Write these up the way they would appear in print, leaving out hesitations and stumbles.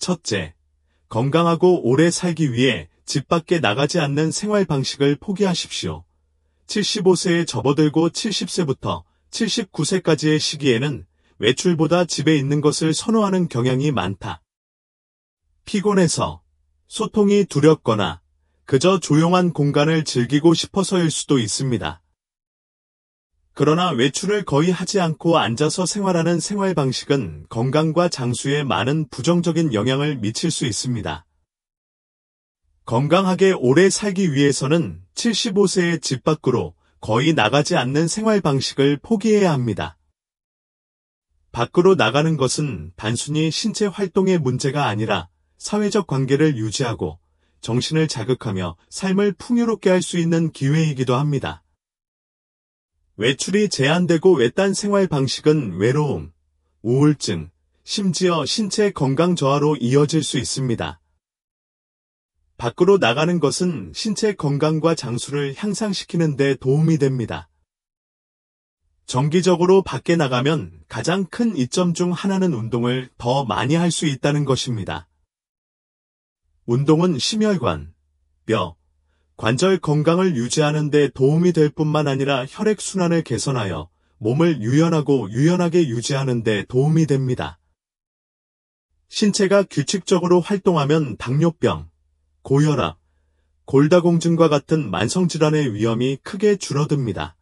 첫째, 건강하고 오래 살기 위해 집 밖에 나가지 않는 생활 방식을 포기하십시오. 75세에 접어들고 70세부터 79세까지의 시기에는 외출보다 집에 있는 것을 선호하는 경향이 많다. 피곤해서, 소통이 두렵거나 그저 조용한 공간을 즐기고 싶어서일 수도 있습니다. 그러나 외출을 거의 하지 않고 앉아서 생활하는 생활 방식은 건강과 장수에 많은 부정적인 영향을 미칠 수 있습니다. 건강하게 오래 살기 위해서는 75세의 집 밖으로 거의 나가지 않는 생활 방식을 포기해야 합니다. 밖으로 나가는 것은 단순히 신체 활동의 문제가 아니라 사회적 관계를 유지하고 정신을 자극하며 삶을 풍요롭게 할 수 있는 기회이기도 합니다. 외출이 제한되고 외딴 생활 방식은 외로움, 우울증, 심지어 신체 건강 저하로 이어질 수 있습니다. 밖으로 나가는 것은 신체 건강과 장수를 향상시키는 데 도움이 됩니다. 정기적으로 밖에 나가면 가장 큰 이점 중 하나는 운동을 더 많이 할 수 있다는 것입니다. 운동은 심혈관, 뼈, 관절 건강을 유지하는 데 도움이 될 뿐만 아니라 혈액순환을 개선하여 몸을 유연하고 유연하게 유지하는 데 도움이 됩니다. 신체가 규칙적으로 활동하면 당뇨병, 고혈압, 골다공증과 같은 만성질환의 위험이 크게 줄어듭니다.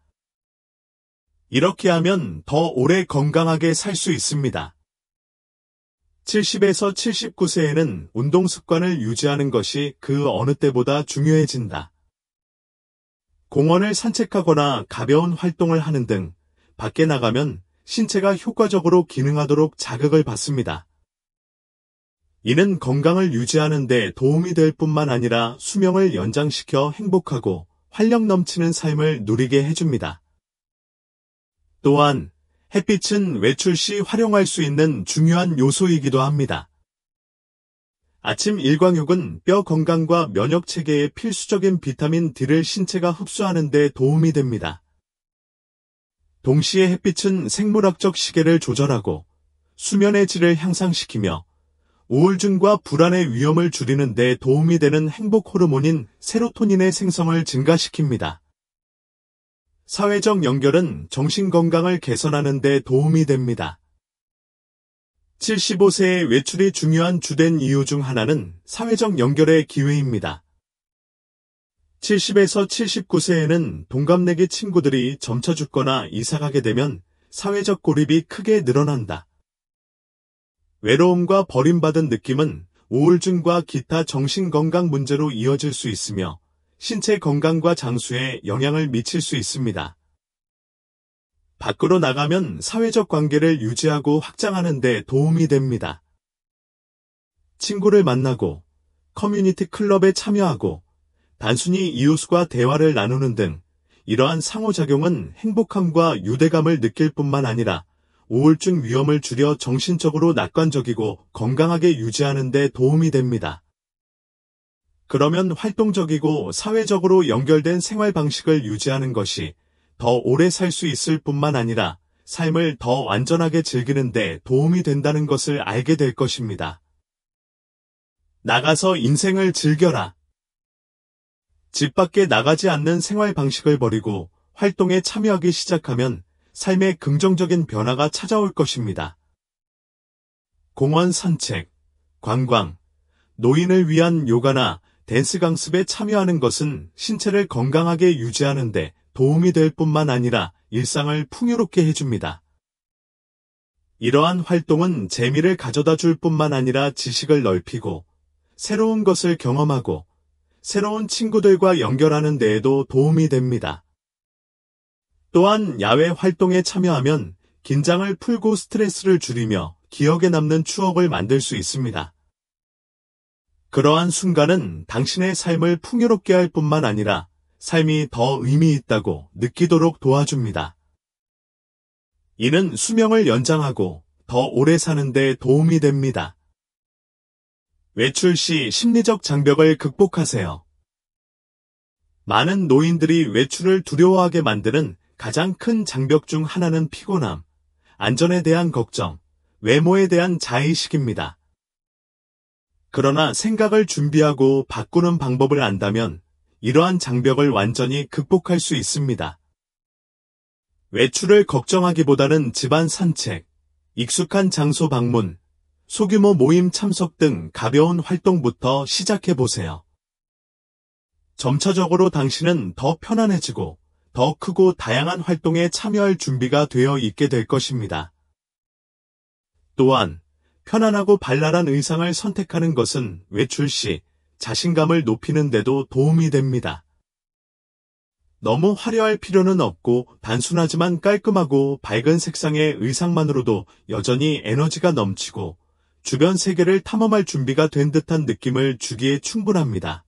이렇게 하면 더 오래 건강하게 살 수 있습니다. 70에서 79세에는 운동 습관을 유지하는 것이 그 어느 때보다 중요해진다. 공원을 산책하거나 가벼운 활동을 하는 등 밖에 나가면 신체가 효과적으로 기능하도록 자극을 받습니다. 이는 건강을 유지하는 데 도움이 될 뿐만 아니라 수명을 연장시켜 행복하고 활력 넘치는 삶을 누리게 해줍니다. 또한 햇빛은 외출 시 활용할 수 있는 중요한 요소이기도 합니다. 아침 일광욕은 뼈 건강과 면역 체계에 필수적인 비타민 D를 신체가 흡수하는 데 도움이 됩니다. 동시에 햇빛은 생물학적 시계를 조절하고 수면의 질을 향상시키며 우울증과 불안의 위험을 줄이는 데 도움이 되는 행복 호르몬인 세로토닌의 생성을 증가시킵니다. 사회적 연결은 정신 건강을 개선하는 데 도움이 됩니다. 75세의 외출이 중요한 주된 이유 중 하나는 사회적 연결의 기회입니다. 70에서 79세에는 동갑내기 친구들이 점쳐 죽거나 이사가게 되면 사회적 고립이 크게 늘어난다. 외로움과 버림받은 느낌은 우울증과 기타 정신건강 문제로 이어질 수 있으며 신체 건강과 장수에 영향을 미칠 수 있습니다. 밖으로 나가면 사회적 관계를 유지하고 확장하는 데 도움이 됩니다. 친구를 만나고 커뮤니티 클럽에 참여하고 단순히 이웃과 대화를 나누는 등 이러한 상호작용은 행복함과 유대감을 느낄 뿐만 아니라 우울증 위험을 줄여 정신적으로 낙관적이고 건강하게 유지하는 데 도움이 됩니다. 그러면 활동적이고 사회적으로 연결된 생활 방식을 유지하는 것이 더 오래 살 수 있을 뿐만 아니라 삶을 더 완전하게 즐기는 데 도움이 된다는 것을 알게 될 것입니다. 나가서 인생을 즐겨라. 집 밖에 나가지 않는 생활 방식을 버리고 활동에 참여하기 시작하면 삶에 긍정적인 변화가 찾아올 것입니다. 공원 산책, 관광, 노인을 위한 요가나 댄스 강습에 참여하는 것은 신체를 건강하게 유지하는 데 도움이 될 뿐만 아니라 일상을 풍요롭게 해줍니다. 이러한 활동은 재미를 가져다 줄 뿐만 아니라 지식을 넓히고 새로운 것을 경험하고 새로운 친구들과 연결하는 데에도 도움이 됩니다. 또한 야외 활동에 참여하면 긴장을 풀고 스트레스를 줄이며 기억에 남는 추억을 만들 수 있습니다. 그러한 순간은 당신의 삶을 풍요롭게 할 뿐만 아니라 삶이 더 의미 있다고 느끼도록 도와줍니다. 이는 수명을 연장하고 더 오래 사는 데 도움이 됩니다. 외출 시 심리적 장벽을 극복하세요. 많은 노인들이 외출을 두려워하게 만드는 가장 큰 장벽 중 하나는 피곤함, 안전에 대한 걱정, 외모에 대한 자의식입니다. 그러나 생각을 준비하고 바꾸는 방법을 안다면 이러한 장벽을 완전히 극복할 수 있습니다. 외출을 걱정하기보다는 집안 산책, 익숙한 장소 방문, 소규모 모임 참석 등 가벼운 활동부터 시작해보세요. 점차적으로 당신은 더 편안해지고 더 크고 다양한 활동에 참여할 준비가 되어 있게 될 것입니다. 또한 편안하고 발랄한 의상을 선택하는 것은 외출 시 자신감을 높이는 데도 도움이 됩니다. 너무 화려할 필요는 없고 단순하지만 깔끔하고 밝은 색상의 의상만으로도 여전히 에너지가 넘치고 주변 세계를 탐험할 준비가 된 듯한 느낌을 주기에 충분합니다.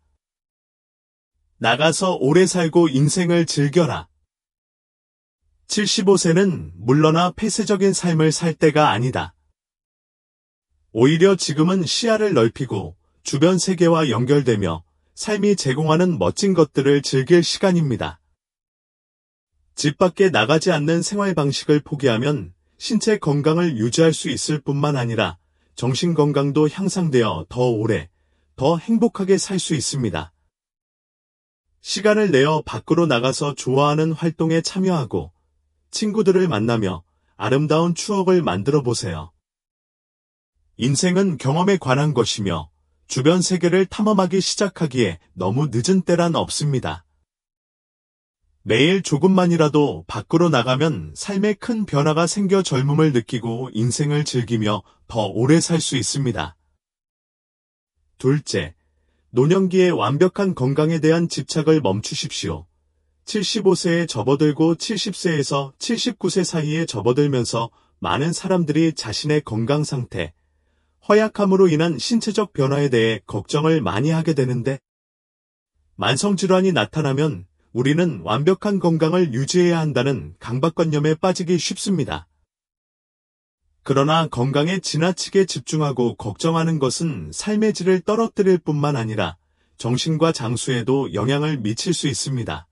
나가서 오래 살고 인생을 즐겨라. 75세는 물러나 폐쇄적인 삶을 살 때가 아니다. 오히려 지금은 시야를 넓히고 주변 세계와 연결되며 삶이 제공하는 멋진 것들을 즐길 시간입니다. 집 밖에 나가지 않는 생활 방식을 포기하면 신체 건강을 유지할 수 있을 뿐만 아니라 정신 건강도 향상되어 더 오래, 더 행복하게 살 수 있습니다. 시간을 내어 밖으로 나가서 좋아하는 활동에 참여하고 친구들을 만나며 아름다운 추억을 만들어 보세요. 인생은 경험에 관한 것이며 주변 세계를 탐험하기 시작하기에 너무 늦은 때란 없습니다. 매일 조금만이라도 밖으로 나가면 삶에 큰 변화가 생겨 젊음을 느끼고 인생을 즐기며 더 오래 살 수 있습니다. 둘째, 노년기의 완벽한 건강에 대한 집착을 멈추십시오. 75세에 접어들고 70세에서 79세 사이에 접어들면서 많은 사람들이 자신의 건강 상태, 허약함으로 인한 신체적 변화에 대해 걱정을 많이 하게 되는데, 만성질환이 나타나면 우리는 완벽한 건강을 유지해야 한다는 강박관념에 빠지기 쉽습니다. 그러나 건강에 지나치게 집중하고 걱정하는 것은 삶의 질을 떨어뜨릴 뿐만 아니라 정신과 장수에도 영향을 미칠 수 있습니다.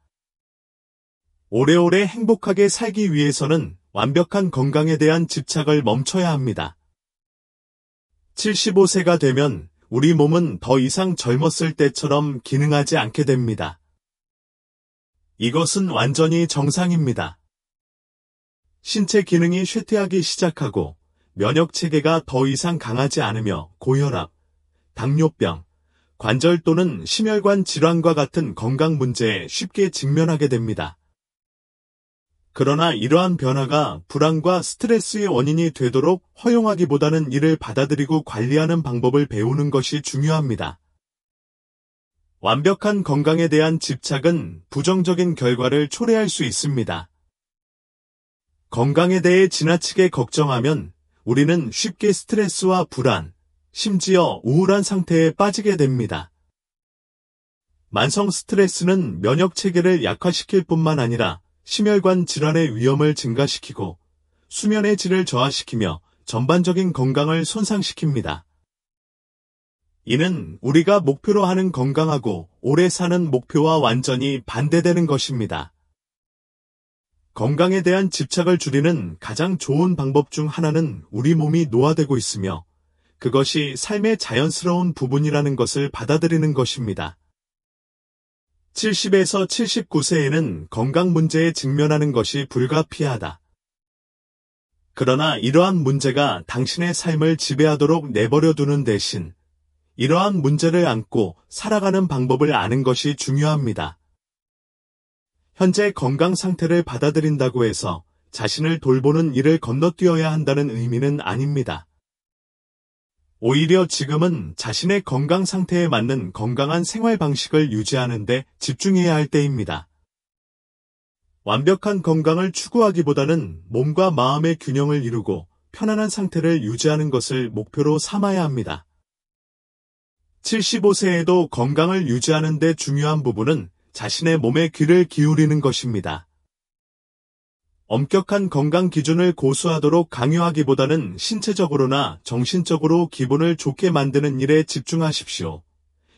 오래오래 행복하게 살기 위해서는 완벽한 건강에 대한 집착을 멈춰야 합니다. 75세가 되면 우리 몸은 더 이상 젊었을 때처럼 기능하지 않게 됩니다. 이것은 완전히 정상입니다. 신체 기능이 쇠퇴하기 시작하고 면역 체계가 더 이상 강하지 않으며 고혈압, 당뇨병, 관절 또는 심혈관 질환과 같은 건강 문제에 쉽게 직면하게 됩니다. 그러나 이러한 변화가 불안과 스트레스의 원인이 되도록 허용하기보다는 이를 받아들이고 관리하는 방법을 배우는 것이 중요합니다. 완벽한 건강에 대한 집착은 부정적인 결과를 초래할 수 있습니다. 건강에 대해 지나치게 걱정하면 우리는 쉽게 스트레스와 불안, 심지어 우울한 상태에 빠지게 됩니다. 만성 스트레스는 면역 체계를 약화시킬 뿐만 아니라 심혈관 질환의 위험을 증가시키고 수면의 질을 저하시키며 전반적인 건강을 손상시킵니다. 이는 우리가 목표로 하는 건강하고 오래 사는 목표와 완전히 반대되는 것입니다. 건강에 대한 집착을 줄이는 가장 좋은 방법 중 하나는 우리 몸이 노화되고 있으며 그것이 삶의 자연스러운 부분이라는 것을 받아들이는 것입니다. 70에서 79세에는 건강 문제에 직면하는 것이 불가피하다. 그러나 이러한 문제가 당신의 삶을 지배하도록 내버려 두는 대신 이러한 문제를 안고 살아가는 방법을 아는 것이 중요합니다. 현재 건강 상태를 받아들인다고 해서 자신을 돌보는 일을 건너뛰어야 한다는 의미는 아닙니다. 오히려 지금은 자신의 건강 상태에 맞는 건강한 생활 방식을 유지하는 데 집중해야 할 때입니다. 완벽한 건강을 추구하기보다는 몸과 마음의 균형을 이루고 편안한 상태를 유지하는 것을 목표로 삼아야 합니다. 75세에도 건강을 유지하는 데 중요한 부분은 자신의 몸에 귀를 기울이는 것입니다. 엄격한 건강 기준을 고수하도록 강요하기보다는 신체적으로나 정신적으로 기분을 좋게 만드는 일에 집중하십시오.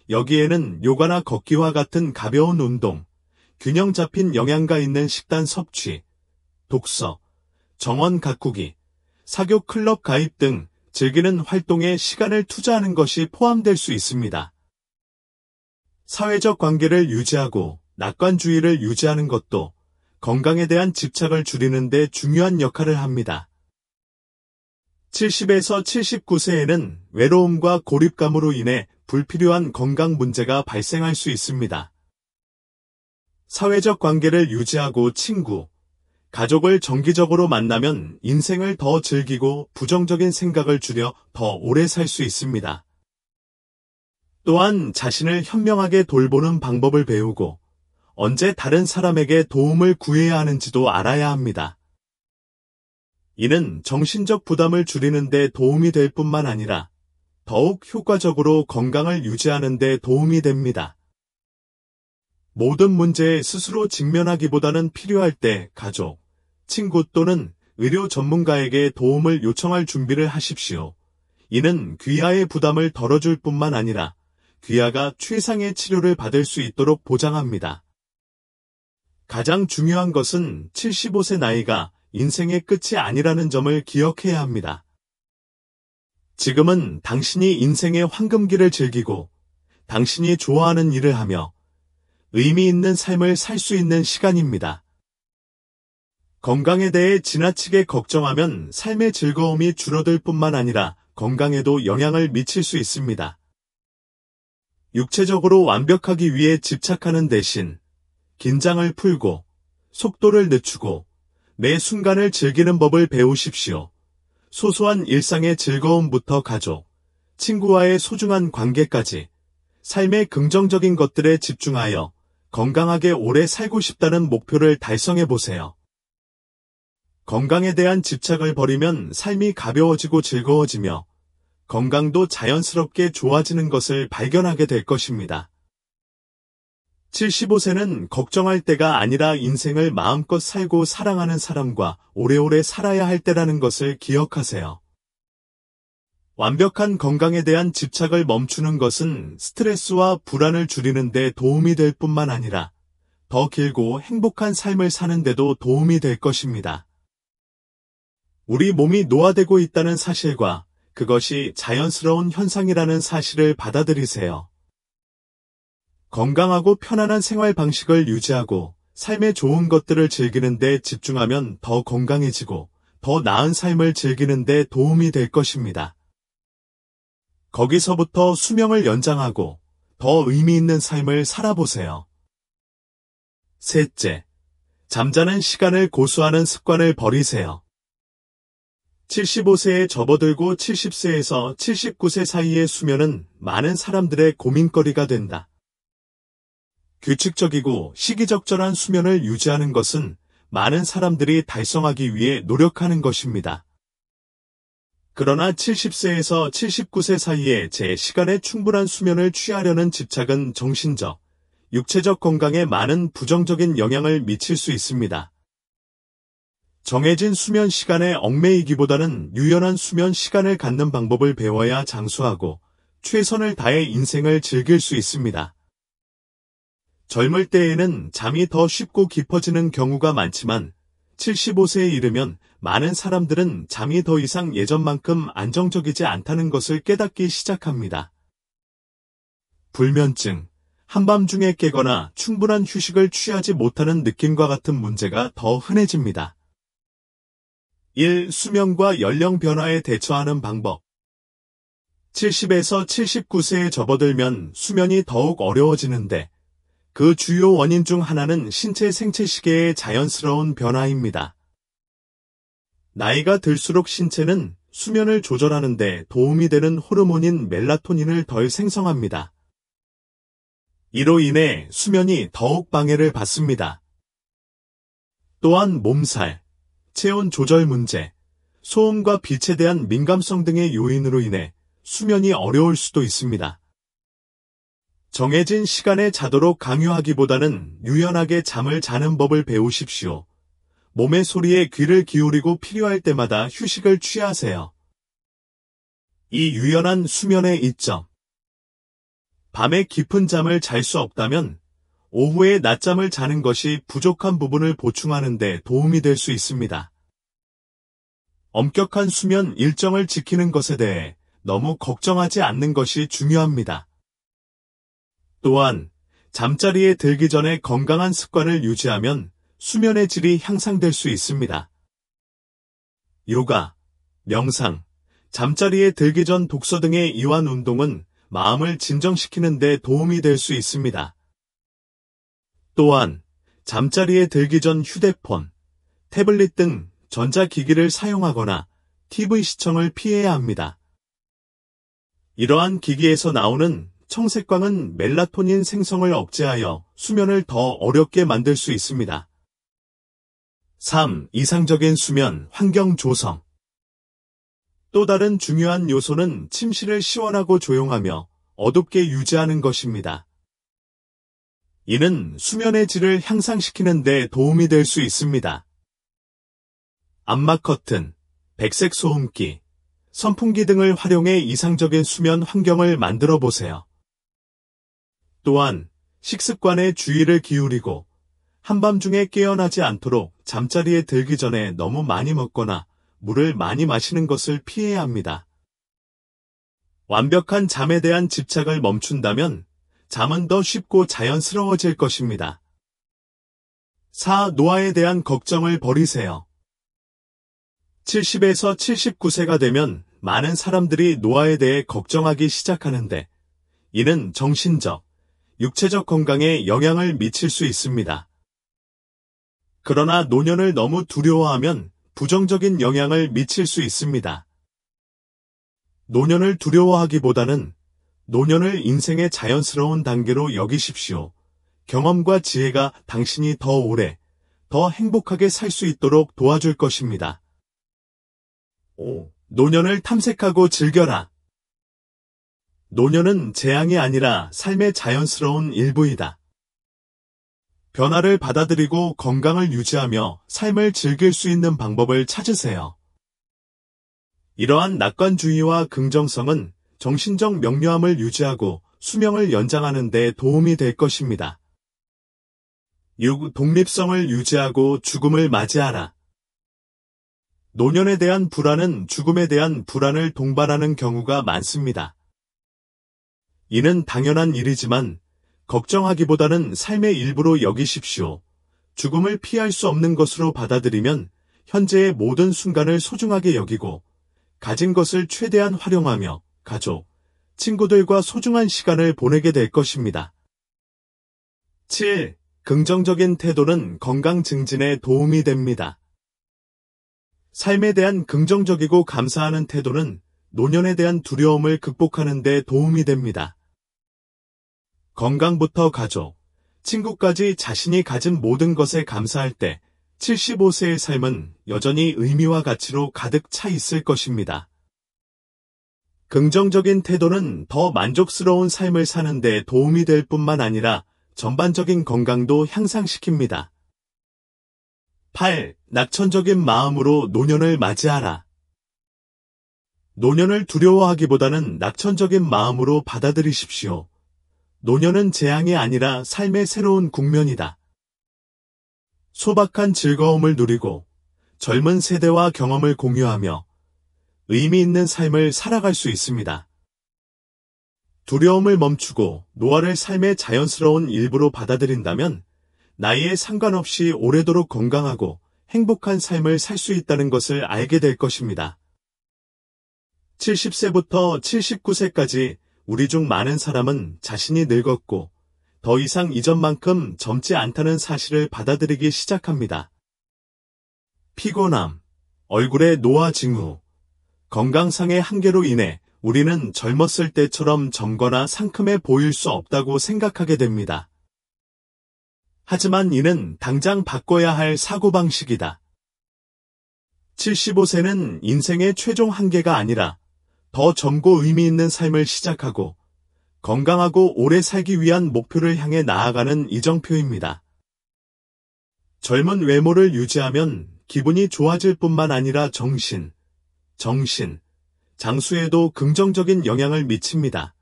여기에는 요가나 걷기와 같은 가벼운 운동, 균형 잡힌 영양가 있는 식단 섭취, 독서, 정원 가꾸기, 사교 클럽 가입 등 즐기는 활동에 시간을 투자하는 것이 포함될 수 있습니다. 사회적 관계를 유지하고 낙관주의를 유지하는 것도 건강에 대한 집착을 줄이는 데 중요한 역할을 합니다. 70에서 79세에는 외로움과 고립감으로 인해 불필요한 건강 문제가 발생할 수 있습니다. 사회적 관계를 유지하고 친구, 가족을 정기적으로 만나면 인생을 더 즐기고 부정적인 생각을 줄여 더 오래 살 수 있습니다. 또한 자신을 현명하게 돌보는 방법을 배우고 언제 다른 사람에게 도움을 구해야 하는지도 알아야 합니다. 이는 정신적 부담을 줄이는 데 도움이 될 뿐만 아니라 더욱 효과적으로 건강을 유지하는 데 도움이 됩니다. 모든 문제에 스스로 직면하기보다는 필요할 때 가족, 친구 또는 의료 전문가에게 도움을 요청할 준비를 하십시오. 이는 귀하의 부담을 덜어줄 뿐만 아니라 귀하가 최상의 치료를 받을 수 있도록 보장합니다. 가장 중요한 것은 75세 나이가 인생의 끝이 아니라는 점을 기억해야 합니다. 지금은 당신이 인생의 황금기를 즐기고 당신이 좋아하는 일을 하며 의미 있는 삶을 살 수 있는 시간입니다. 건강에 대해 지나치게 걱정하면 삶의 즐거움이 줄어들 뿐만 아니라 건강에도 영향을 미칠 수 있습니다. 육체적으로 완벽하기 위해 집착하는 대신 긴장을 풀고 속도를 늦추고 매 순간을 즐기는 법을 배우십시오. 소소한 일상의 즐거움부터 가족, 친구와의 소중한 관계까지 삶의 긍정적인 것들에 집중하여 건강하게 오래 살고 싶다는 목표를 달성해 보세요. 건강에 대한 집착을 버리면 삶이 가벼워지고 즐거워지며 건강도 자연스럽게 좋아지는 것을 발견하게 될 것입니다. 75세는 걱정할 때가 아니라 인생을 마음껏 살고 사랑하는 사람과 오래오래 살아야 할 때라는 것을 기억하세요. 완벽한 건강에 대한 집착을 멈추는 것은 스트레스와 불안을 줄이는 데 도움이 될 뿐만 아니라 더 길고 행복한 삶을 사는 데도 도움이 될 것입니다. 우리 몸이 노화되고 있다는 사실과 그것이 자연스러운 현상이라는 사실을 받아들이세요. 건강하고 편안한 생활 방식을 유지하고 삶의 좋은 것들을 즐기는 데 집중하면 더 건강해지고 더 나은 삶을 즐기는 데 도움이 될 것입니다. 거기서부터 수명을 연장하고 더 의미 있는 삶을 살아보세요. 셋째, 잠자는 시간을 고수하는 습관을 버리세요. 75세에 접어들고 70세에서 79세 사이의 수면은 많은 사람들의 고민거리가 된다. 규칙적이고 시기적절한 수면을 유지하는 것은 많은 사람들이 달성하기 위해 노력하는 것입니다. 그러나 70세에서 79세 사이에 제 시간에 충분한 수면을 취하려는 집착은 정신적, 육체적 건강에 많은 부정적인 영향을 미칠 수 있습니다. 정해진 수면 시간에 얽매이기보다는 유연한 수면 시간을 갖는 방법을 배워야 장수하고 최선을 다해 인생을 즐길 수 있습니다. 젊을 때에는 잠이 더 쉽고 깊어지는 경우가 많지만 75세에 이르면 많은 사람들은 잠이 더 이상 예전만큼 안정적이지 않다는 것을 깨닫기 시작합니다. 불면증, 한밤중에 깨거나 충분한 휴식을 취하지 못하는 느낌과 같은 문제가 더 흔해집니다. 1. 수면과 연령 변화에 대처하는 방법. 70에서 79세에 접어들면 수면이 더욱 어려워지는데 그 주요 원인 중 하나는 신체 생체 시계의 자연스러운 변화입니다. 나이가 들수록 신체는 수면을 조절하는 데 도움이 되는 호르몬인 멜라토닌을 덜 생성합니다. 이로 인해 수면이 더욱 방해를 받습니다. 또한 몸살, 체온 조절 문제, 소음과 빛에 대한 민감성 등의 요인으로 인해 수면이 어려울 수도 있습니다. 정해진 시간에 자도록 강요하기보다는 유연하게 잠을 자는 법을 배우십시오. 몸의 소리에 귀를 기울이고 필요할 때마다 휴식을 취하세요. 이 유연한 수면의 이점. 밤에 깊은 잠을 잘 수 없다면 오후에 낮잠을 자는 것이 부족한 부분을 보충하는 데 도움이 될 수 있습니다. 엄격한 수면 일정을 지키는 것에 대해 너무 걱정하지 않는 것이 중요합니다. 또한 잠자리에 들기 전에 건강한 습관을 유지하면 수면의 질이 향상될 수 있습니다. 요가, 명상, 잠자리에 들기 전 독서 등의 이완 운동은 마음을 진정시키는 데 도움이 될 수 있습니다. 또한 잠자리에 들기 전 휴대폰, 태블릿 등 전자기기를 사용하거나 TV 시청을 피해야 합니다. 이러한 기기에서 나오는 청색광은 멜라토닌 생성을 억제하여 수면을 더 어렵게 만들 수 있습니다. 3. 이상적인 수면 환경 조성. 또 다른 중요한 요소는 침실을 시원하고 조용하며 어둡게 유지하는 것입니다. 이는 수면의 질을 향상시키는 데 도움이 될 수 있습니다. 암막 커튼, 백색 소음기, 선풍기 등을 활용해 이상적인 수면 환경을 만들어 보세요. 또한 식습관에 주의를 기울이고 한밤중에 깨어나지 않도록 잠자리에 들기 전에 너무 많이 먹거나 물을 많이 마시는 것을 피해야 합니다. 완벽한 잠에 대한 집착을 멈춘다면 잠은 더 쉽고 자연스러워질 것입니다. 4. 노화에 대한 걱정을 버리세요. 70에서 79세가 되면 많은 사람들이 노화에 대해 걱정하기 시작하는데 이는 정신적, 육체적 건강에 영향을 미칠 수 있습니다. 그러나 노년을 너무 두려워하면 부정적인 영향을 미칠 수 있습니다. 노년을 두려워하기보다는 노년을 인생의 자연스러운 단계로 여기십시오. 경험과 지혜가 당신이 더 오래, 더 행복하게 살 수 있도록 도와줄 것입니다. 5. 노년을 탐색하고 즐겨라. 노년은 재앙이 아니라 삶의 자연스러운 일부이다. 변화를 받아들이고 건강을 유지하며 삶을 즐길 수 있는 방법을 찾으세요. 이러한 낙관주의와 긍정성은 정신적 명료함을 유지하고 수명을 연장하는 데 도움이 될 것입니다. 6. 독립성을 유지하고 죽음을 맞이하라. 노년에 대한 불안은 죽음에 대한 불안을 동반하는 경우가 많습니다. 이는 당연한 일이지만 걱정하기보다는 삶의 일부로 여기십시오. 죽음을 피할 수 없는 것으로 받아들이면 현재의 모든 순간을 소중하게 여기고 가진 것을 최대한 활용하며 가족, 친구들과 소중한 시간을 보내게 될 것입니다. 7. 긍정적인 태도는 건강 증진에 도움이 됩니다. 삶에 대한 긍정적이고 감사하는 태도는 노년에 대한 두려움을 극복하는 데 도움이 됩니다. 건강부터 가족, 친구까지 자신이 가진 모든 것에 감사할 때 75세의 삶은 여전히 의미와 가치로 가득 차 있을 것입니다. 긍정적인 태도는 더 만족스러운 삶을 사는 데 도움이 될 뿐만 아니라 전반적인 건강도 향상시킵니다. 8. 낙천적인 마음으로 노년을 맞이하라. 노년을 두려워하기보다는 낙천적인 마음으로 받아들이십시오. 노년은 재앙이 아니라 삶의 새로운 국면이다. 소박한 즐거움을 누리고 젊은 세대와 경험을 공유하며 의미 있는 삶을 살아갈 수 있습니다. 두려움을 멈추고 노화를 삶의 자연스러운 일부로 받아들인다면 나이에 상관없이 오래도록 건강하고 행복한 삶을 살 수 있다는 것을 알게 될 것입니다. 70세부터 79세까지 우리 중 많은 사람은 자신이 늙었고 더 이상 이전만큼 젊지 않다는 사실을 받아들이기 시작합니다. 피곤함, 얼굴의 노화 징후, 건강상의 한계로 인해 우리는 젊었을 때처럼 젊거나 상큼해 보일 수 없다고 생각하게 됩니다. 하지만 이는 당장 바꿔야 할 사고방식이다. 75세는 인생의 최종 한계가 아니라 더 젊고 의미 있는 삶을 시작하고 건강하고 오래 살기 위한 목표를 향해 나아가는 이정표입니다. 젊은 외모를 유지하면 기분이 좋아질 뿐만 아니라 정신, 장수에도 긍정적인 영향을 미칩니다.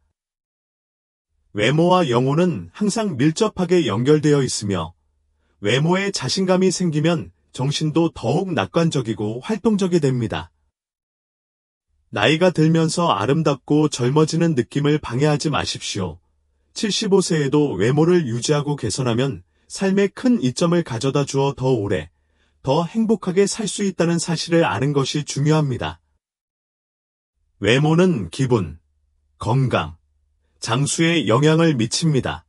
외모와 영혼은 항상 밀접하게 연결되어 있으며 외모에 자신감이 생기면 정신도 더욱 낙관적이고 활동적이 됩니다. 나이가 들면서 아름답고 젊어지는 느낌을 방해하지 마십시오. 75세에도 외모를 유지하고 개선하면 삶에 큰 이점을 가져다 주어 더 오래, 더 행복하게 살 수 있다는 사실을 아는 것이 중요합니다. 외모는 기분, 건강, 장수에 영향을 미칩니다.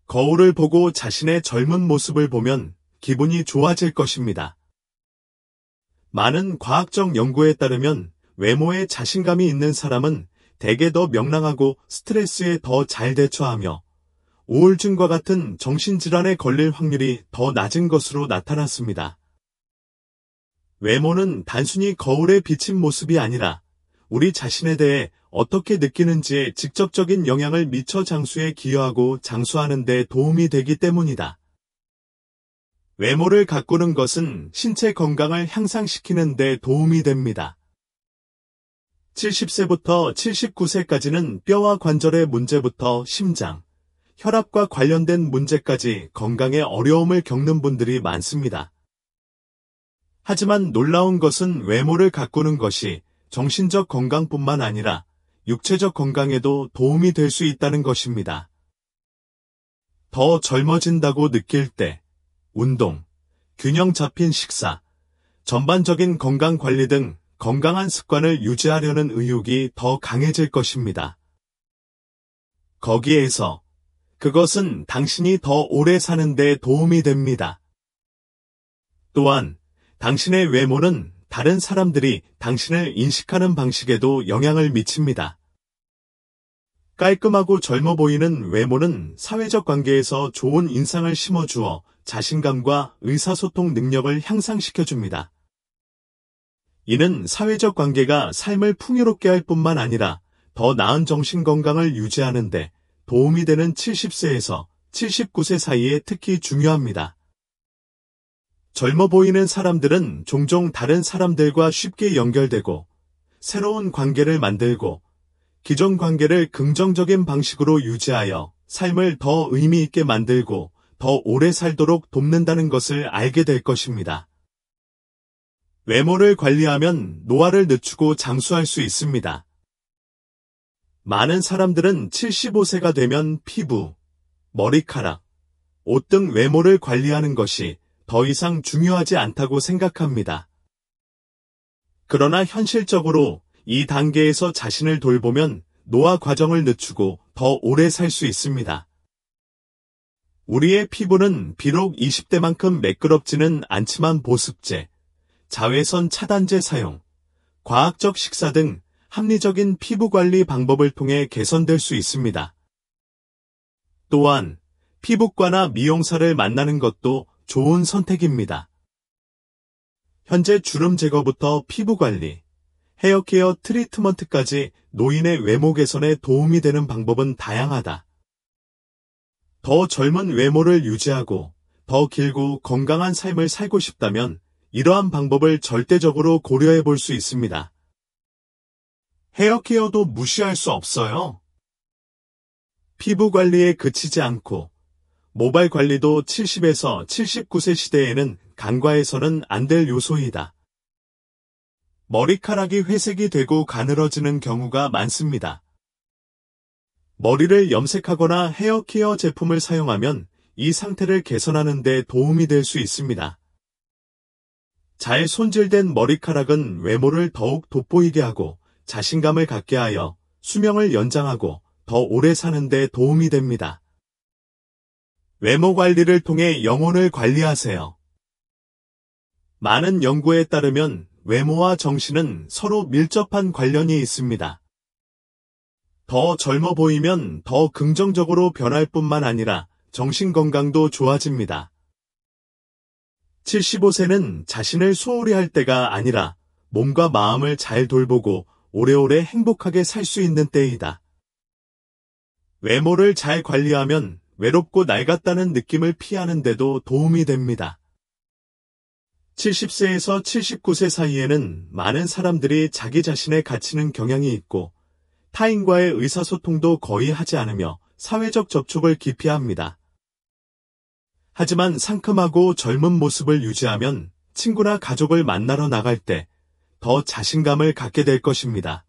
거울을 보고 자신의 젊은 모습을 보면 기분이 좋아질 것입니다. 많은 과학적 연구에 따르면 외모에 자신감이 있는 사람은 대개 더 명랑하고 스트레스에 더 잘 대처하며 우울증과 같은 정신질환에 걸릴 확률이 더 낮은 것으로 나타났습니다. 외모는 단순히 거울에 비친 모습이 아니라 우리 자신에 대해 어떻게 느끼는지에 직접적인 영향을 미쳐 장수에 기여하고 장수하는 데 도움이 되기 때문이다. 외모를 가꾸는 것은 신체 건강을 향상시키는 데 도움이 됩니다. 70세부터 79세까지는 뼈와 관절의 문제부터 심장, 혈압과 관련된 문제까지 건강에 어려움을 겪는 분들이 많습니다. 하지만 놀라운 것은 외모를 가꾸는 것이 정신적 건강뿐만 아니라 육체적 건강에도 도움이 될 수 있다는 것입니다. 더 젊어진다고 느낄 때 운동, 균형 잡힌 식사, 전반적인 건강 관리 등 건강한 습관을 유지하려는 의욕이 더 강해질 것입니다. 거기에서 그것은 당신이 더 오래 사는 데 도움이 됩니다. 또한 당신의 외모는 다른 사람들이 당신을 인식하는 방식에도 영향을 미칩니다. 깔끔하고 젊어 보이는 외모는 사회적 관계에서 좋은 인상을 심어주어 자신감과 의사소통 능력을 향상시켜줍니다. 이는 사회적 관계가 삶을 풍요롭게 할 뿐만 아니라 더 나은 정신건강을 유지하는 데 도움이 되는 70세에서 79세 사이에 특히 중요합니다. 젊어 보이는 사람들은 종종 다른 사람들과 쉽게 연결되고 새로운 관계를 만들고 기존 관계를 긍정적인 방식으로 유지하여 삶을 더 의미 있게 만들고 더 오래 살도록 돕는다는 것을 알게 될 것입니다. 외모를 관리하면 노화를 늦추고 장수할 수 있습니다. 많은 사람들은 75세가 되면 피부, 머리카락, 옷 등 외모를 관리하는 것이 더 이상 중요하지 않다고 생각합니다. 그러나 현실적으로 이 단계에서 자신을 돌보면 노화 과정을 늦추고 더 오래 살 수 있습니다. 우리의 피부는 비록 20대만큼 매끄럽지는 않지만 보습제, 자외선 차단제 사용, 과학적 식사 등 합리적인 피부관리 방법을 통해 개선될 수 있습니다. 또한 피부과나 미용사를 만나는 것도 좋은 선택입니다. 현재 주름 제거부터 피부관리, 헤어케어 트리트먼트까지 노인의 외모 개선에 도움이 되는 방법은 다양하다. 더 젊은 외모를 유지하고 더 길고 건강한 삶을 살고 싶다면 이러한 방법을 절대적으로 고려해 볼 수 있습니다. 헤어케어도 무시할 수 없어요. 피부 관리에 그치지 않고 모발 관리도 70에서 79세 시대에는 간과해서는 안 될 요소이다. 머리카락이 회색이 되고 가늘어지는 경우가 많습니다. 머리를 염색하거나 헤어케어 제품을 사용하면 이 상태를 개선하는 데 도움이 될 수 있습니다. 잘 손질된 머리카락은 외모를 더욱 돋보이게 하고 자신감을 갖게 하여 수명을 연장하고 더 오래 사는 데 도움이 됩니다. 외모 관리를 통해 영혼을 관리하세요. 많은 연구에 따르면 외모와 정신은 서로 밀접한 관련이 있습니다. 더 젊어 보이면 더 긍정적으로 변할 뿐만 아니라 정신 건강도 좋아집니다. 75세는 자신을 소홀히 할 때가 아니라 몸과 마음을 잘 돌보고 오래오래 행복하게 살 수 있는 때이다. 외모를 잘 관리하면 외롭고 낡았다는 느낌을 피하는 데도 도움이 됩니다. 70세에서 79세 사이에는 많은 사람들이 자기 자신에 갇히는 경향이 있고 타인과의 의사소통도 거의 하지 않으며 사회적 접촉을 기피합니다. 하지만 상큼하고 젊은 모습을 유지하면 친구나 가족을 만나러 나갈 때 더 자신감을 갖게 될 것입니다.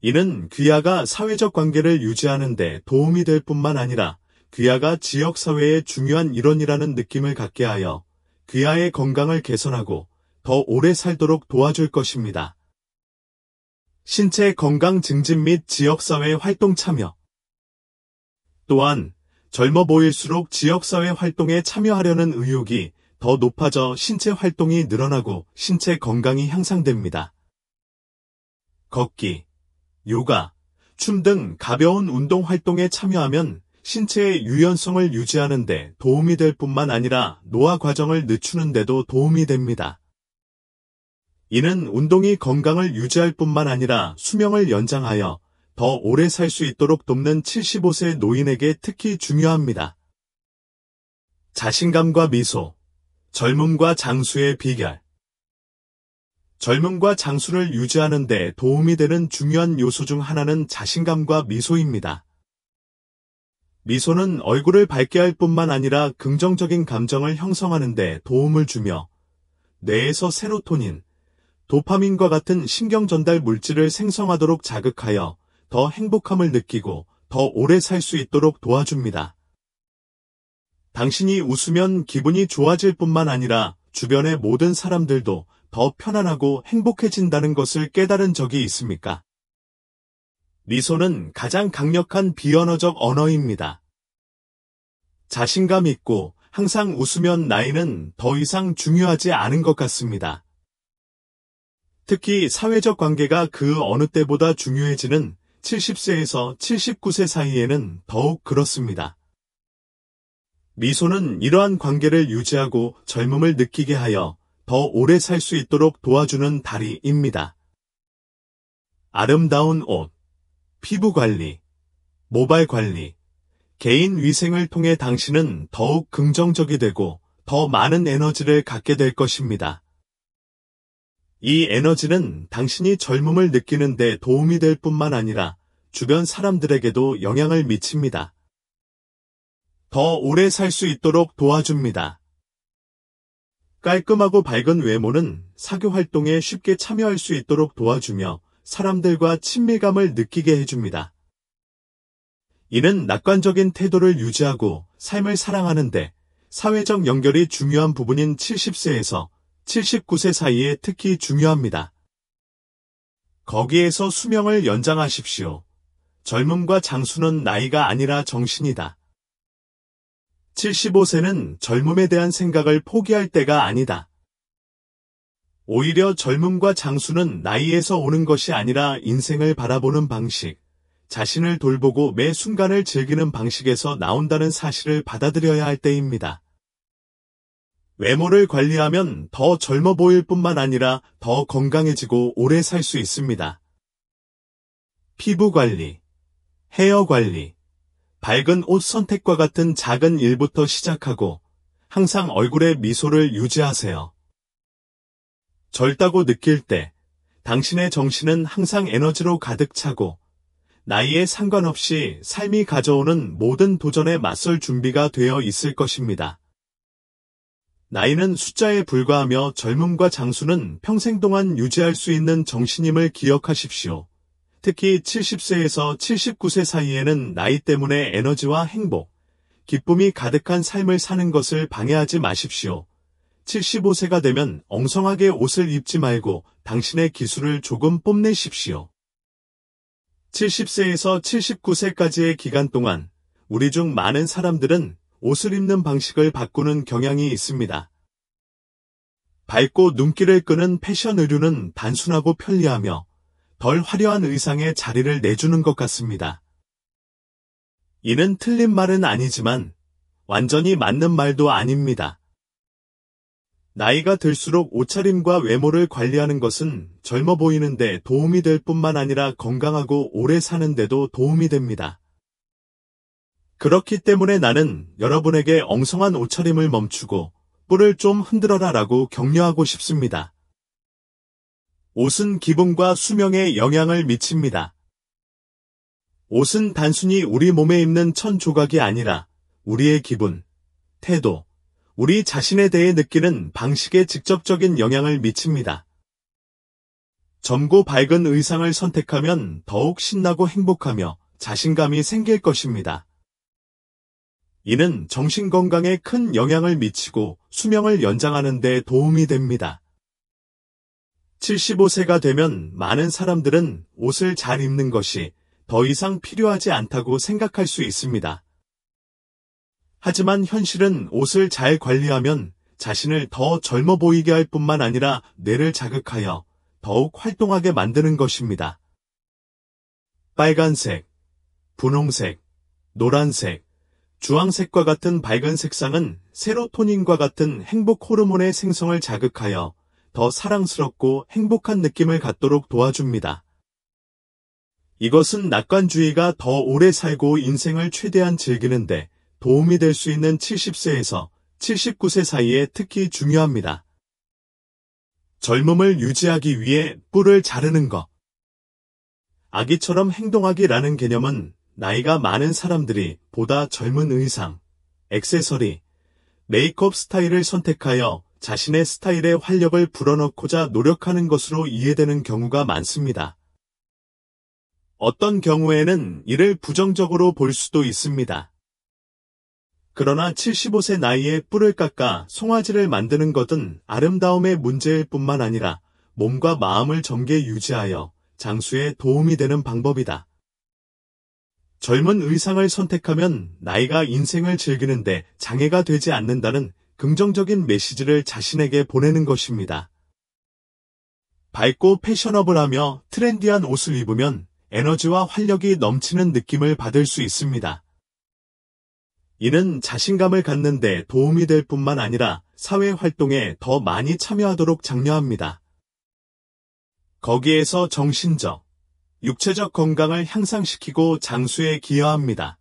이는 귀하가 사회적 관계를 유지하는 데 도움이 될 뿐만 아니라 귀하가 지역사회의 중요한 일원이라는 느낌을 갖게 하여 귀하의 건강을 개선하고 더 오래 살도록 도와줄 것입니다. 신체 건강 증진 및 지역사회 활동 참여. 또한 젊어 보일수록 지역사회 활동에 참여하려는 의욕이 더 높아져 신체 활동이 늘어나고 신체 건강이 향상됩니다. 걷기, 요가, 춤 등 가벼운 운동 활동에 참여하면 신체의 유연성을 유지하는 데 도움이 될 뿐만 아니라 노화 과정을 늦추는 데도 도움이 됩니다. 이는 운동이 건강을 유지할 뿐만 아니라 수명을 연장하여 더 오래 살 수 있도록 돕는 75세 노인에게 특히 중요합니다. 자신감과 미소, 젊음과 장수의 비결. 젊음과 장수를 유지하는 데 도움이 되는 중요한 요소 중 하나는 자신감과 미소입니다. 미소는 얼굴을 밝게 할 뿐만 아니라 긍정적인 감정을 형성하는 데 도움을 주며 뇌에서 세로토닌, 도파민과 같은 신경 전달 물질을 생성하도록 자극하여 더 행복함을 느끼고 더 오래 살 수 있도록 도와줍니다. 당신이 웃으면 기분이 좋아질 뿐만 아니라 주변의 모든 사람들도 더 편안하고 행복해진다는 것을 깨달은 적이 있습니까? 미소는 가장 강력한 비언어적 언어입니다. 자신감 있고 항상 웃으면 나이는 더 이상 중요하지 않은 것 같습니다. 특히 사회적 관계가 그 어느 때보다 중요해지는 70세에서 79세 사이에는 더욱 그렇습니다. 미소는 이러한 관계를 유지하고 젊음을 느끼게 하여 더 오래 살 수 있도록 도와주는 다리입니다. 아름다운 옷, 피부 관리, 모발 관리, 개인 위생을 통해 당신은 더욱 긍정적이 되고 더 많은 에너지를 갖게 될 것입니다. 이 에너지는 당신이 젊음을 느끼는 데 도움이 될 뿐만 아니라 주변 사람들에게도 영향을 미칩니다. 더 오래 살 수 있도록 도와줍니다. 깔끔하고 밝은 외모는 사교 활동에 쉽게 참여할 수 있도록 도와주며 사람들과 친밀감을 느끼게 해줍니다. 이는 낙관적인 태도를 유지하고 삶을 사랑하는데 사회적 연결이 중요한 부분인 70세에서 79세 사이에 특히 중요합니다. 거기에서 수명을 연장하십시오. 젊음과 장수는 나이가 아니라 정신이다. 75세는 젊음에 대한 생각을 포기할 때가 아니다. 오히려 젊음과 장수는 나이에서 오는 것이 아니라 인생을 바라보는 방식, 자신을 돌보고 매 순간을 즐기는 방식에서 나온다는 사실을 받아들여야 할 때입니다. 외모를 관리하면 더 젊어 보일 뿐만 아니라 더 건강해지고 오래 살 수 있습니다. 피부 관리, 헤어 관리, 밝은 옷 선택과 같은 작은 일부터 시작하고 항상 얼굴에 미소를 유지하세요. 젊다고 느낄 때 당신의 정신은 항상 에너지로 가득 차고 나이에 상관없이 삶이 가져오는 모든 도전에 맞설 준비가 되어 있을 것입니다. 나이는 숫자에 불과하며 젊음과 장수는 평생 동안 유지할 수 있는 정신임을 기억하십시오. 특히 70세에서 79세 사이에는 나이 때문에 에너지와 행복, 기쁨이 가득한 삶을 사는 것을 방해하지 마십시오. 75세가 되면 엉성하게 옷을 입지 말고 당신의 기술을 조금 뽐내십시오. 70세에서 79세까지의 기간 동안 우리 중 많은 사람들은 옷을 입는 방식을 바꾸는 경향이 있습니다. 밝고 눈길을 끄는 패션 의류는 단순하고 편리하며 덜 화려한 의상에 자리를 내주는 것 같습니다. 이는 틀린 말은 아니지만 완전히 맞는 말도 아닙니다. 나이가 들수록 옷차림과 외모를 관리하는 것은 젊어 보이는데 도움이 될 뿐만 아니라 건강하고 오래 사는 데도 도움이 됩니다. 그렇기 때문에 나는 여러분에게 엉성한 옷차림을 멈추고 뿔을 좀 흔들어라 라고 격려하고 싶습니다. 옷은 기분과 수명에 영향을 미칩니다. 옷은 단순히 우리 몸에 입는 천 조각이 아니라 우리의 기분, 태도, 우리 자신에 대해 느끼는 방식에 직접적인 영향을 미칩니다. 젊고 밝은 의상을 선택하면 더욱 신나고 행복하며 자신감이 생길 것입니다. 이는 정신 건강에 큰 영향을 미치고 수명을 연장하는 데 도움이 됩니다. 75세가 되면 많은 사람들은 옷을 잘 입는 것이 더 이상 필요하지 않다고 생각할 수 있습니다. 하지만 현실은 옷을 잘 관리하면 자신을 더 젊어 보이게 할 뿐만 아니라 뇌를 자극하여 더욱 활동하게 만드는 것입니다. 빨간색, 분홍색, 노란색, 주황색과 같은 밝은 색상은 세로토닌과 같은 행복 호르몬의 생성을 자극하여 더 사랑스럽고 행복한 느낌을 갖도록 도와줍니다. 이것은 낙관주의가 더 오래 살고 인생을 최대한 즐기는데 도움이 될 수 있는 70세에서 79세 사이에 특히 중요합니다. 젊음을 유지하기 위해 뿔을 자르는 것. 아기처럼 행동하기라는 개념은 나이가 많은 사람들이 보다 젊은 의상, 액세서리, 메이크업 스타일을 선택하여 자신의 스타일에 활력을 불어넣고자 노력하는 것으로 이해되는 경우가 많습니다. 어떤 경우에는 이를 부정적으로 볼 수도 있습니다. 그러나 75세 나이에 뿔을 깎아 송아지를 만드는 것은 아름다움의 문제일 뿐만 아니라 몸과 마음을 정게 유지하여 장수에 도움이 되는 방법이다. 젊은 의상을 선택하면 나이가 인생을 즐기는데 장애가 되지 않는다는 긍정적인 메시지를 자신에게 보내는 것입니다. 밝고 패셔너블하며 트렌디한 옷을 입으면 에너지와 활력이 넘치는 느낌을 받을 수 있습니다. 이는 자신감을 갖는 데 도움이 될 뿐만 아니라 사회 활동에 더 많이 참여하도록 장려합니다. 거기에서 정신적, 육체적 건강을 향상시키고 장수에 기여합니다.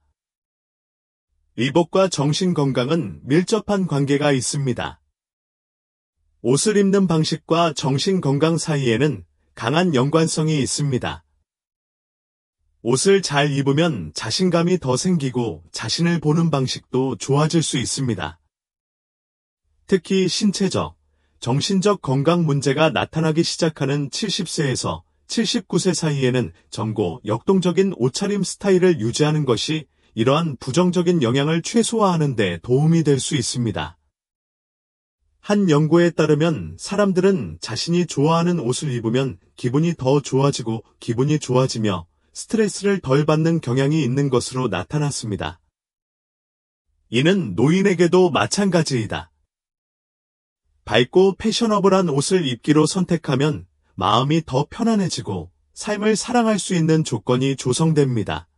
의복과 정신 건강은 밀접한 관계가 있습니다. 옷을 입는 방식과 정신 건강 사이에는 강한 연관성이 있습니다. 옷을 잘 입으면 자신감이 더 생기고 자신을 보는 방식도 좋아질 수 있습니다. 특히 신체적, 정신적 건강 문제가 나타나기 시작하는 70세에서 79세 사이에는 젊고 역동적인 옷차림 스타일을 유지하는 것이 이러한 부정적인 영향을 최소화하는 데 도움이 될 수 있습니다. 한 연구에 따르면 사람들은 자신이 좋아하는 옷을 입으면 기분이 더 좋아지고 기분이 좋아지며 스트레스를 덜 받는 경향이 있는 것으로 나타났습니다. 이는 노인에게도 마찬가지이다. 밝고 패셔너블한 옷을 입기로 선택하면 마음이 더 편안해지고 삶을 사랑할 수 있는 조건이 조성됩니다.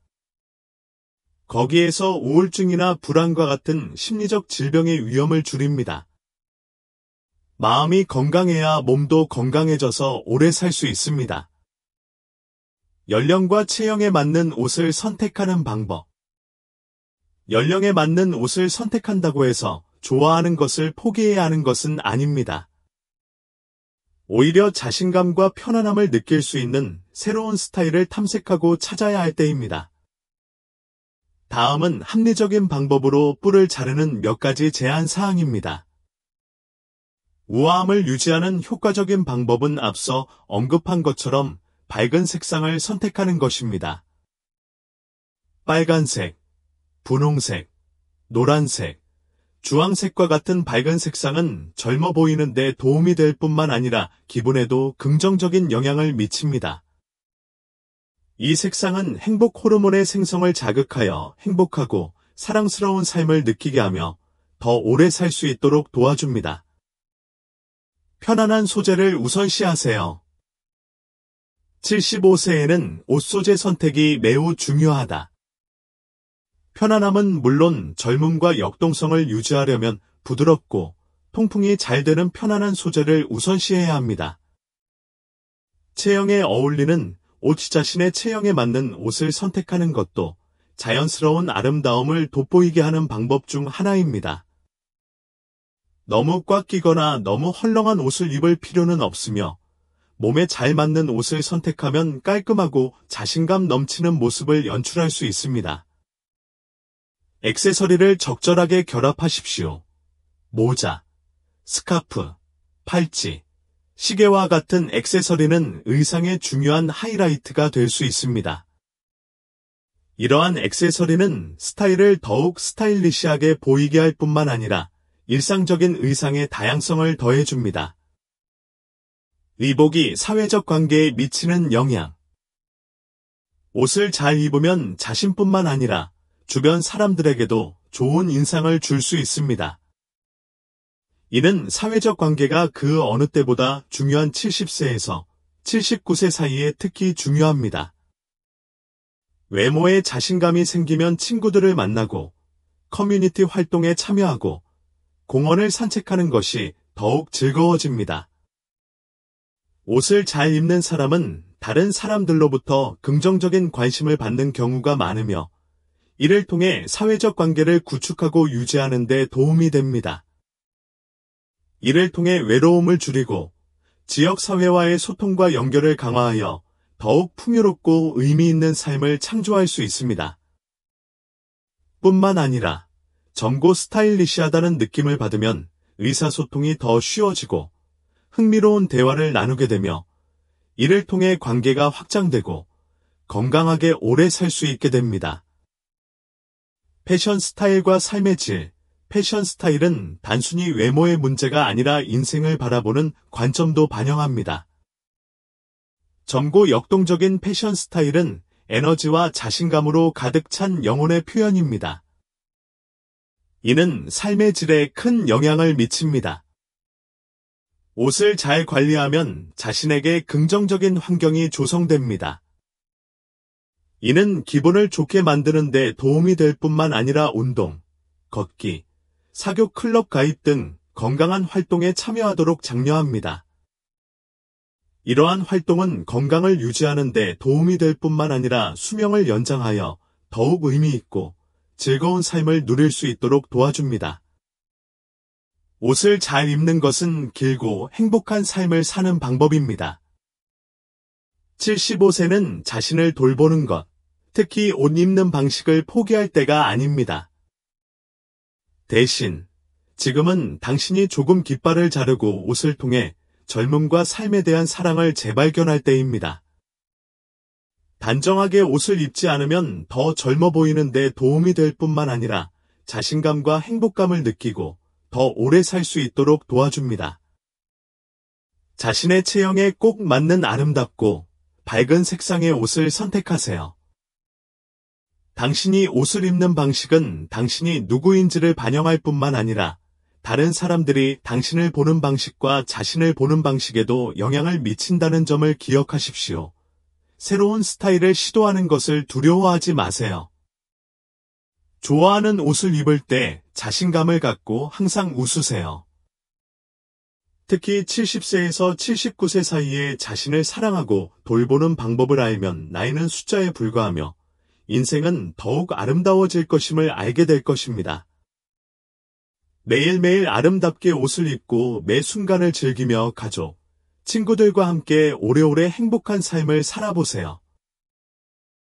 거기에서 우울증이나 불안과 같은 심리적 질병의 위험을 줄입니다. 마음이 건강해야 몸도 건강해져서 오래 살 수 있습니다. 연령과 체형에 맞는 옷을 선택하는 방법. 연령에 맞는 옷을 선택한다고 해서 좋아하는 것을 포기해야 하는 것은 아닙니다. 오히려 자신감과 편안함을 느낄 수 있는 새로운 스타일을 탐색하고 찾아야 할 때입니다. 다음은 합리적인 방법으로 뿔을 자르는 몇 가지 제안 사항입니다. 우아함을 유지하는 효과적인 방법은 앞서 언급한 것처럼 밝은 색상을 선택하는 것입니다. 빨간색, 분홍색, 노란색, 주황색과 같은 밝은 색상은 젊어 보이는 데 도움이 될 뿐만 아니라 기분에도 긍정적인 영향을 미칩니다. 이 색상은 행복 호르몬의 생성을 자극하여 행복하고 사랑스러운 삶을 느끼게 하며 더 오래 살 수 있도록 도와줍니다. 편안한 소재를 우선시하세요. 75세에는 옷 소재 선택이 매우 중요하다. 편안함은 물론 젊음과 역동성을 유지하려면 부드럽고 통풍이 잘 되는 편안한 소재를 우선시해야 합니다. 체형에 어울리는 옷 자신의 체형에 맞는 옷을 선택하는 것도 자연스러운 아름다움을 돋보이게 하는 방법 중 하나입니다. 너무 꽉 끼거나 너무 헐렁한 옷을 입을 필요는 없으며 몸에 잘 맞는 옷을 선택하면 깔끔하고 자신감 넘치는 모습을 연출할 수 있습니다. 액세서리를 적절하게 결합하십시오. 모자, 스카프, 팔찌, 시계와 같은 액세서리는 의상의 중요한 하이라이트가 될 수 있습니다. 이러한 액세서리는 스타일을 더욱 스타일리시하게 보이게 할 뿐만 아니라 일상적인 의상의 다양성을 더해줍니다. 의복이 사회적 관계에 미치는 영향. 옷을 잘 입으면 자신뿐만 아니라 주변 사람들에게도 좋은 인상을 줄 수 있습니다. 이는 사회적 관계가 그 어느 때보다 중요한 70세에서 79세 사이에 특히 중요합니다. 외모에 자신감이 생기면 친구들을 만나고 커뮤니티 활동에 참여하고 공원을 산책하는 것이 더욱 즐거워집니다. 옷을 잘 입는 사람은 다른 사람들로부터 긍정적인 관심을 받는 경우가 많으며 이를 통해 사회적 관계를 구축하고 유지하는 데 도움이 됩니다. 이를 통해 외로움을 줄이고 지역사회와의 소통과 연결을 강화하여 더욱 풍요롭고 의미 있는 삶을 창조할 수 있습니다. 뿐만 아니라 젊고 스타일리시하다는 느낌을 받으면 의사소통이 더 쉬워지고 흥미로운 대화를 나누게 되며 이를 통해 관계가 확장되고 건강하게 오래 살 수 있게 됩니다. 패션 스타일과 삶의 질. 패션 스타일은 단순히 외모의 문제가 아니라 인생을 바라보는 관점도 반영합니다. 젊고 역동적인 패션 스타일은 에너지와 자신감으로 가득 찬 영혼의 표현입니다. 이는 삶의 질에 큰 영향을 미칩니다. 옷을 잘 관리하면 자신에게 긍정적인 환경이 조성됩니다. 이는 기분을 좋게 만드는 데 도움이 될 뿐만 아니라 운동, 걷기, 사교 클럽 가입 등 건강한 활동에 참여하도록 장려합니다. 이러한 활동은 건강을 유지하는 데 도움이 될 뿐만 아니라 수명을 연장하여 더욱 의미 있고 즐거운 삶을 누릴 수 있도록 도와줍니다. 옷을 잘 입는 것은 길고 행복한 삶을 사는 방법입니다. 75세는 자신을 돌보는 것, 특히 옷 입는 방식을 포기할 때가 아닙니다. 대신 지금은 당신이 조금 깃발을 자르고 옷을 통해 젊음과 삶에 대한 사랑을 재발견할 때입니다. 단정하게 옷을 입지 않으면 더 젊어 보이는 데 도움이 될 뿐만 아니라 자신감과 행복감을 느끼고 더 오래 살 수 있도록 도와줍니다. 자신의 체형에 꼭 맞는 아름답고 밝은 색상의 옷을 선택하세요. 당신이 옷을 입는 방식은 당신이 누구인지를 반영할 뿐만 아니라 다른 사람들이 당신을 보는 방식과 자신을 보는 방식에도 영향을 미친다는 점을 기억하십시오. 새로운 스타일을 시도하는 것을 두려워하지 마세요. 좋아하는 옷을 입을 때 자신감을 갖고 항상 웃으세요. 특히 70세에서 79세 사이에 자신을 사랑하고 돌보는 방법을 알면 나이는 숫자에 불과하며 인생은 더욱 아름다워질 것임을 알게 될 것입니다. 매일매일 아름답게 옷을 입고 매 순간을 즐기며 가족, 친구들과 함께 오래오래 행복한 삶을 살아보세요.